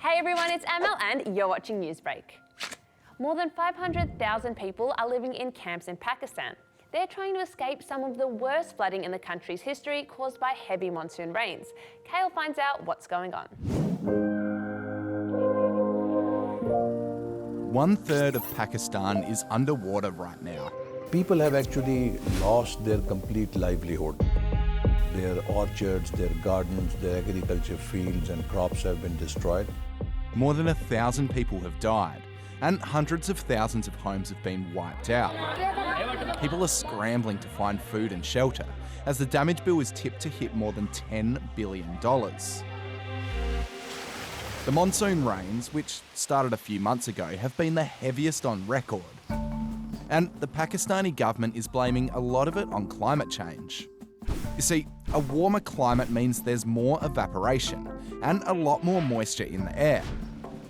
Hey everyone, it's Amel and you're watching Newsbreak. More than 500,000 people are living in camps in Pakistan. They're trying to escape some of the worst flooding in the country's history caused by heavy monsoon rains. Kale finds out what's going on. 1/3 of Pakistan is underwater right now. People have actually lost their complete livelihood. Their orchards, their gardens, their agriculture fields and crops have been destroyed. More than 1,000 people have died, and hundreds of thousands of homes have been wiped out. People are scrambling to find food and shelter, as the damage bill is tipped to hit more than $10 billion. The monsoon rains, which started a few months ago, have been the heaviest on record. And the Pakistani government is blaming a lot of it on climate change. You see, a warmer climate means there's more evaporation and a lot more moisture in the air.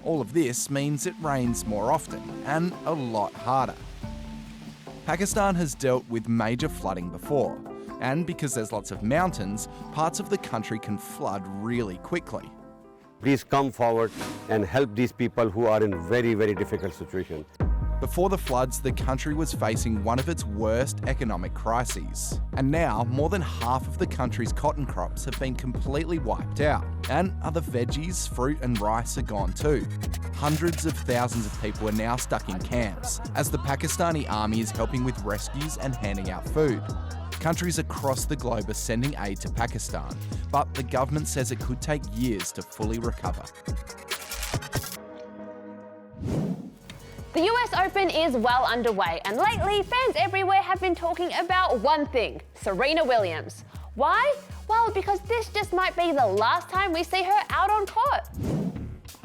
All of this means it rains more often and a lot harder. Pakistan has dealt with major flooding before, and because there's lots of mountains, parts of the country can flood really quickly. Please come forward and help these people who are in very, very difficult situation. Before the floods, the country was facing one of its worst economic crises. And now, more than half of the country's cotton crops have been completely wiped out. And other veggies, fruit and rice are gone too. Hundreds of thousands of people are now stuck in camps, as the Pakistani army is helping with rescues and handing out food. Countries across the globe are sending aid to Pakistan, but the government says it could take years to fully recover. The US Open is well underway, and lately fans everywhere have been talking about one thing: Serena Williams. Why? Well, because this just might be the last time we see her out on court.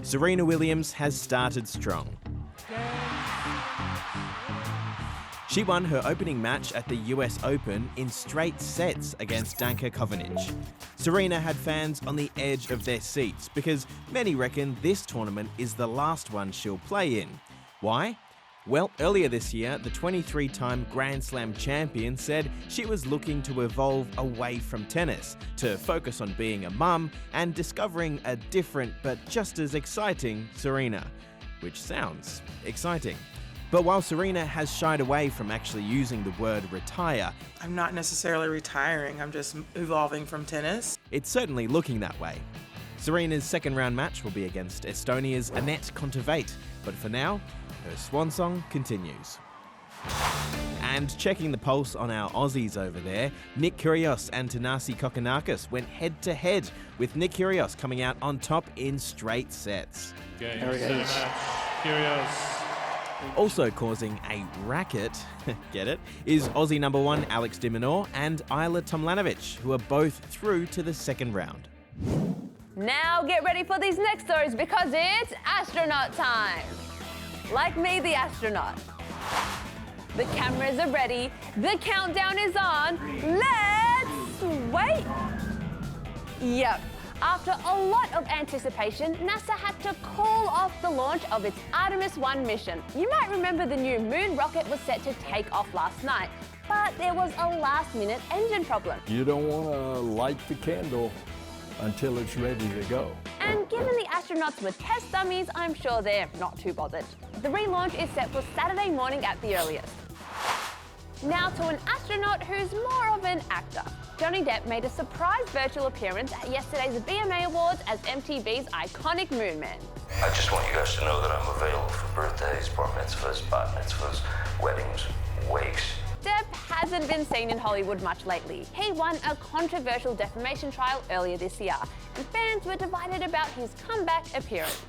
Serena Williams has started strong. She won her opening match at the US Open in straight sets against Danka Kovinic. Serena had fans on the edge of their seats because many reckon this tournament is the last one she'll play in. Why? Well, earlier this year, the 23-time Grand Slam champion said she was looking to evolve away from tennis, to focus on being a mum and discovering a different but just as exciting Serena. Which sounds exciting. But while Serena has shied away from actually using the word retire, I'm not necessarily retiring, I'm just evolving from tennis. It's certainly looking that way. Serena's second round match will be against Estonia's Anett Kontaveit, but for now, her swan song continues. And checking the pulse on our Aussies over there, Nick Kyrgios and Thanasi Kokkinakis went head-to-head, with Nick Kyrgios coming out on top in straight sets. Game, set, Kyrgios. Also causing a racket, get it, is Aussie number one Alex de Minaur and Ayla Tomljanovic, who are both through to the second round. Now get ready for these next stories because it's Astronaut Time. Like me, the astronaut. The cameras are ready, the countdown is on, let's wait. Yep, after a lot of anticipation, NASA had to call off the launch of its Artemis 1 mission. You might remember the new moon rocket was set to take off last night, but there was a last-minute engine problem. You don't want to light the candle until it's ready to go. And given the astronauts were test dummies, I'm sure they're not too bothered. The relaunch is set for Saturday morning at the earliest. Now to an astronaut who's more of an actor. Johnny Depp made a surprise virtual appearance at yesterday's BMA Awards as MTV's iconic Moon Man. I just want you guys to know that I'm available for birthdays, bar mitzvahs, bat mitzvahs, weddings, wakes. Depp hasn't been seen in Hollywood much lately. He won a controversial defamation trial earlier this year, and fans were divided about his comeback appearance.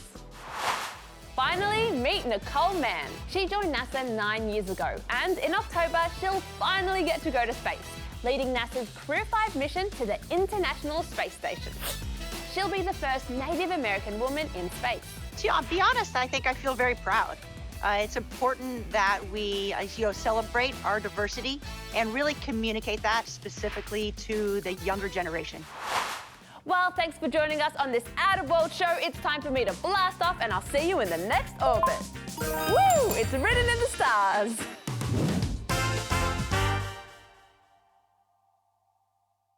Finally, meet Nicole Mann. She joined NASA 9 years ago, and in October, she'll finally get to go to space, leading NASA's Crew 5 mission to the International Space Station. She'll be the first Native American woman in space. To be honest, I think I feel very proud. It's important that we celebrate our diversity and really communicate that specifically to the younger generation. Well, thanks for joining us on this out-of-world show. It's time for me to blast off, and I'll see you in the next orbit. Woo! It's written in the stars.